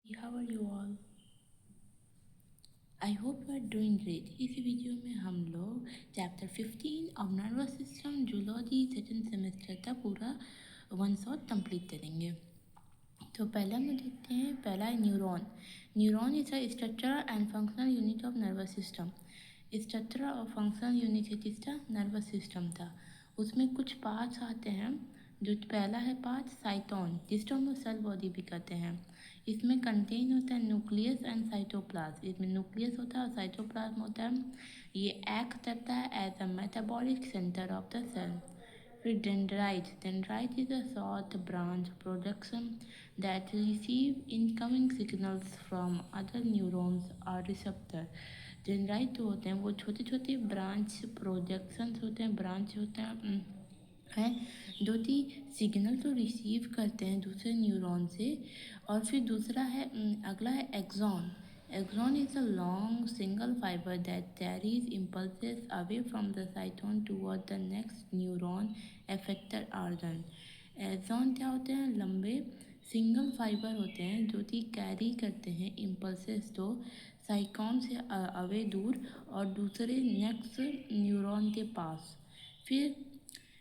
How are you all? I hope you are doing great. इस video में हम लोग chapter 15 of nervous system zoology second semester का पूरा वन शॉट कंप्लीट करेंगे। तो पहले हम लोग देखते हैं, पहला है neuron. Neuron is a structural and functional unit of nervous system. Structural और फंक्शनल यूनिट है किसका? नर्वस सिस्टम था। उसमें कुछ पार्ट्स आते हैं। जो पहला है पार्ट साइटोन, जिसको हम लोग सेल बॉडी भी कहते हैं। इसमें कंटेन होता है न्यूक्लियस एंड साइटोप्लाज्म। इसमें न्यूक्लियस होता है और साइटोप्लाज्म होता है। ये एक्ट करता है as a metabolic centre of the cell. फिर dendrite is a short branch production that receive incoming signals from other neurons or receptor। Dendrite जो होते हैं वो छोटे छोटे ब्रांच प्रोजेक्शंस होते हैं, ब्रांच होते हैं जो कि सिग्नल तो रिसीव करते हैं दूसरे न्यूरॉन से। और फिर दूसरा है अगला है axon. Axon is a long single fiber that carries impulses away from the cyton toward the next neuron effector organ। Axon क्या होते हैं? लंबे सिंगल फाइबर होते हैं जो कि कैरी करते हैं इम्पल्सेस को साइकॉन से अवे दूर और दूसरे नेक्स्ट न्यूरॉन के पास। फिर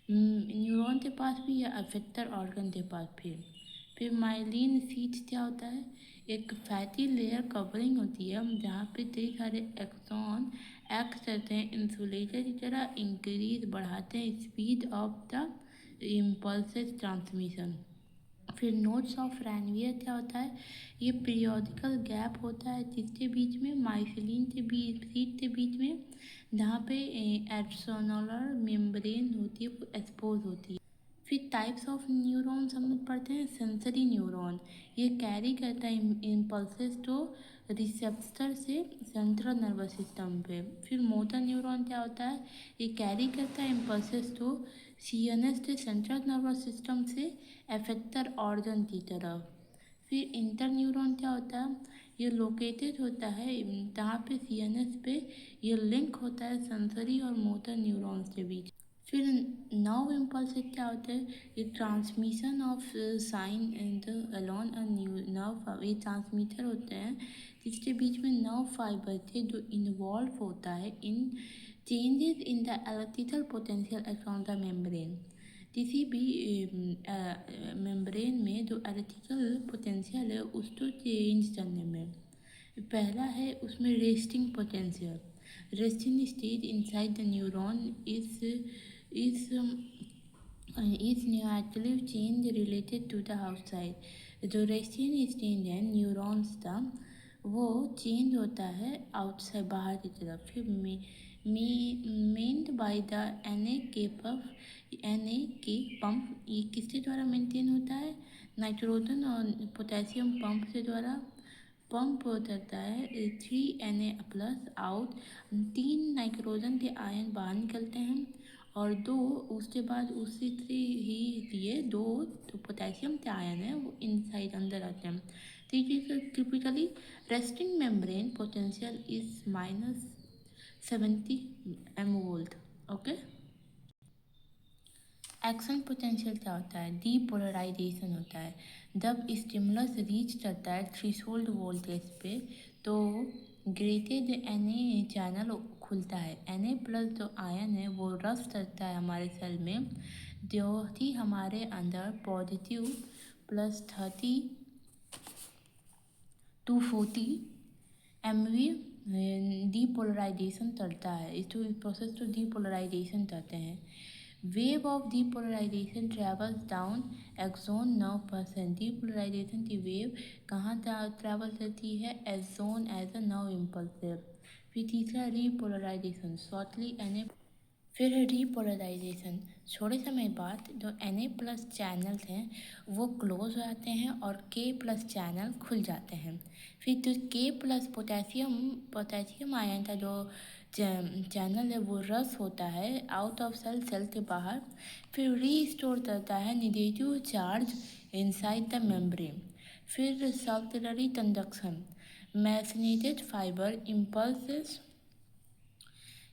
न्यूरॉन के पास भी या अफेक्टर ऑर्गन के पास फिर माइलिन शीथ क्या होता है? एक फैटी लेयर कवरिंग होती है जहाँ पे कई सारे एक्सॉन एक्ट करते हैं इंसुलेटर की तरह, इंक्रीज बढ़ाते हैं speed of the impulses transmission. फिर नोड्स ऑफ रैनवियर क्या होता है? ये पीरियोडिकल गैप होता है जिसके बीच में माइसिलिन के बीच सीट के बीच में जहाँ पे एक्सोनोलर मेम्ब्रेन होती है वो एक्सपोज होती है। फिर टाइप्स ऑफ न्यूरॉन्स हम लोग पढ़ते हैं। सेंसरी न्यूरॉन, ये कैरी करता है इम्पल्सेस तो रिसेप्टर से सेंट्रल नर्वस सिस्टम पे। फिर मोटर न्यूरॉन क्या होता है? ये कैरी करता है इम्पल्सेस तो सीएनएस से सेंट्रल नर्वस सिस्टम से एफेक्टर ऑर्गन की तरफ। फिर इंटर न्यूरॉन क्या होता है? ये लोकेटेड होता है जहाँ पे सीएनएस पे ये लिंक होता है सेंसरी और मोटर न्यूरॉन्स के बीच। फिर नर्व इम्पल्स क्या होता है? ये transmission of sign in the along a nerve, ये ट्रांसमीटर होते हैं जिसके बीच में नर्व फाइबर थे जो इन्वॉल्व होता है in changes in the electrical potential around the membrane. किसी भी मेम्ब्रेन में जो इलेक्ट्रिकल पोटेंशियल है उसको चेंज करने में। पहला है उसमें resting potential. Resting stage inside the neuron is actually change related to the outside। जो रेस्टिंग स्टेज है न्यूरॉन्स का वो चेंज होता है आउटसाइड, बाहर की तरफ। फिर maintained by the N A K pump. ये किसके द्वारा मेंटेन होता है? नाइट्रोजन और पोटेशियम पंप से द्वारा पंप करता है। 3Na+ आउट, 3 नाइट्रोजन के आयन बाहर निकलते हैं और 2 उसके बाद उसी ही लिए 2 जो पोटेशियम के आयन है वो इनसाइड अंदर आते हैं। Typically resting membrane potential is -70 mV। Okay. Action potential क्या होता है? डीपोलराइजेशन होता है। जब स्टिमुलस रीच करता है थ्रेशोल्ड वोल्टेज पे तो ग्रेटेड Na चैनल खुलता है। Na+ जो आयन है वो रश करता है हमारे सेल में, जो कि हमारे अंदर पॉजिटिव +30 to 40 MV डीपोलराइजेशन करता है। इस प्रोसेस को डीपोलराइजेशन कहते हैं। Wave of depolarization travels down axon nerve person. Depolarization की वेव कहाँ ट्रैवल करती है? Axon as a nerve impulsive. फिर तीसरा रीपोलराइजेशन शॉर्टली Na। फिर है रीपोलराइजेशन, थोड़े समय बाद जो Na+ चैनल्स हैं वो क्लोज हो जाते हैं और K+ चैनल खुल जाते हैं। फिर जो K+ पोटेशियम आयन का जो चैनल है वो रस होता है आउट ऑफ सेल के बाहर। फिर रीस्टोर करता है negative charge inside the membrane. फिर circularly conduction, myelinated fibre impulses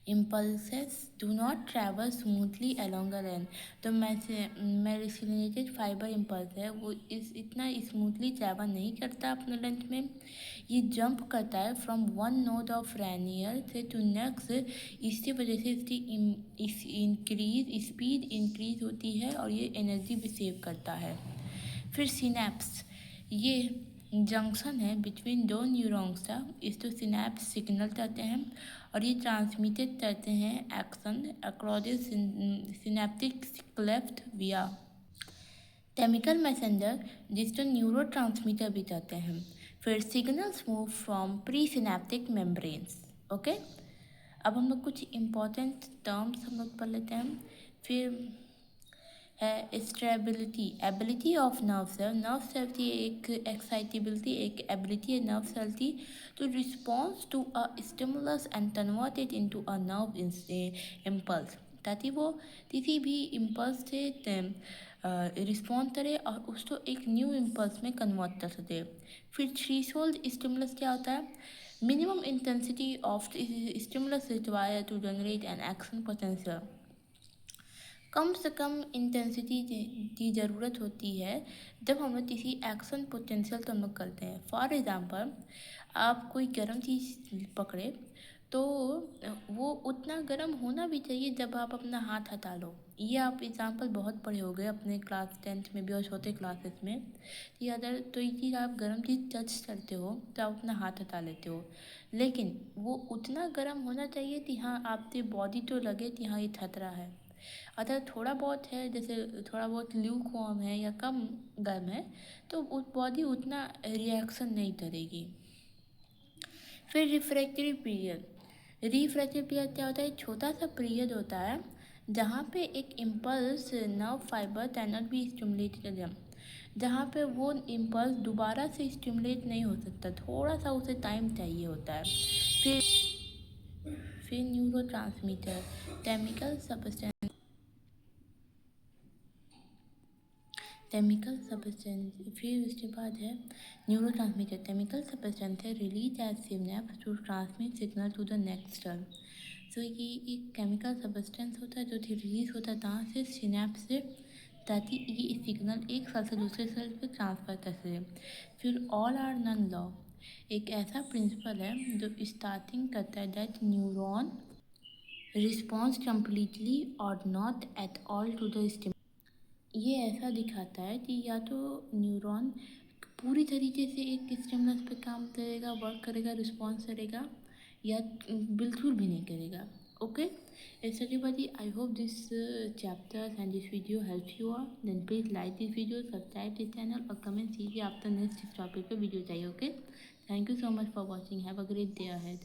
impulses do not travel smoothly along a line। तो मेरिसिलिनेटेड फाइबर इम्पल्स है वो इतना स्मूथली ट्रैवल नहीं करता अपने लेंथ में। ये जंप करता है फ्रॉम वन नोड ऑफ रैनियर से टू नेक्स्ट। इसकी वजह से इसकी स्पीड इंक्रीज होती है और ये एनर्जी भी सेव करता है। फिर सिनेप्स, ये जंक्शन है बिटवीन दो न्यूरॉन्स का। इसको सिनेप्स सिग्नल कहते हैं और ये ट्रांसमिटेड करते हैं एक्शन अक्रॉस सिनेप्टिक क्लेफ्ट विया केमिकल मैसेंजर, जिसको न्यूरो ट्रांसमीटर भी कहते हैं। फिर signals move from pre synaptic membranes. Okay, अब हम लोग कुछ इम्पोर्टेंट टर्म्स हम लोग पढ़ लेते हैं। फिर है stability, ability of nerve cell की एक एक्साइटेबिलिटी, एक एबिलिटी है नर्व सेल की to response to a stimulus and convert it into a nerve impulse, ताकि वो किसी भी इम्पल्स से रिस्पॉन्ड करे और उसको एक न्यू इम्पल्स में कन्वर्ट कर सके। फिर थ्रेशोल्ड स्टिमुलस क्या होता है? Minimum intensity of stimulus required to generate an action potential, कम से कम इंटेंसिटी की ज़रूरत होती है जब हम लोग किसी एक्शन पोटेंशियल को हम लोग करते हैं। फॉर एग्ज़ाम्पल, आप कोई गर्म चीज़ पकड़े तो वो उतना गर्म होना भी चाहिए जब आप अपना हाथ हटा लो। ये आप एग्ज़ाम्पल बहुत पढ़े हो गए अपने क्लास 10th में भी और छोटे क्लासेस में कि अगर तो ये चीज़ आप गर्म चीज़ टच करते हो तो आप अपना हाथ हटा लेते हो, लेकिन वो उतना गर्म होना चाहिए कि हाँ आपके बॉडी तो लगे कि हाँ ये खतरा है। अगर थोड़ा बहुत है, जैसे थोड़ा बहुत ल्यूक वार्म है या कम गर्म है, तो उस बॉडी उतना रिएक्शन नहीं करेगी। फिर रिफ्रैक्टरी पीरियड, रिफ्रैक्टरी पीरियड क्या होता है? छोटा सा पीरियड होता है जहाँ पे एक impulse nerve fibre cannot be stimulate कर जाए, जहाँ पे वो इम्पल्स दोबारा से स्टिमुलेट नहीं हो सकता, थोड़ा सा उसे टाइम चाहिए होता है। फिर न्यूरो ट्रांसमीटर, केमिकल सब्सटेंस, फिर उसके बाद है न्यूरो ट्रांसमीटर, केमिकल सब्सटेंस है release as synapse to transmit signal to the next cell. So ये एक केमिकल सब्सटेंस होता है जो रिलीज होता है कहाँ से? सिनेप्स से, ताकि ये सिग्नल एक सेल से दूसरे सेल पे ट्रांसफर कर सके। फिर ऑल आर नन लॉ एक ऐसा प्रिंसिपल है जो स्टार्टिंग करता है दैट न्यूरॉन रिस्पॉन्स कम्प्लीटली और not at all to the stimulus. ये ऐसा दिखाता है कि या तो न्यूरॉन पूरी तरीके से एक स्टिमुलस पे काम करेगा, वर्क करेगा, रिस्पॉन्स करेगा, या बिल्कुल भी नहीं करेगा। Okay, everybody, I hope this chapters and this video helps you all. Then please like this video, subscribe this channel और comment कीजिए आपका नेक्स्ट टॉपिक पे वीडियो चाहिए। Okay, thank you so much for watching, have a great day ahead.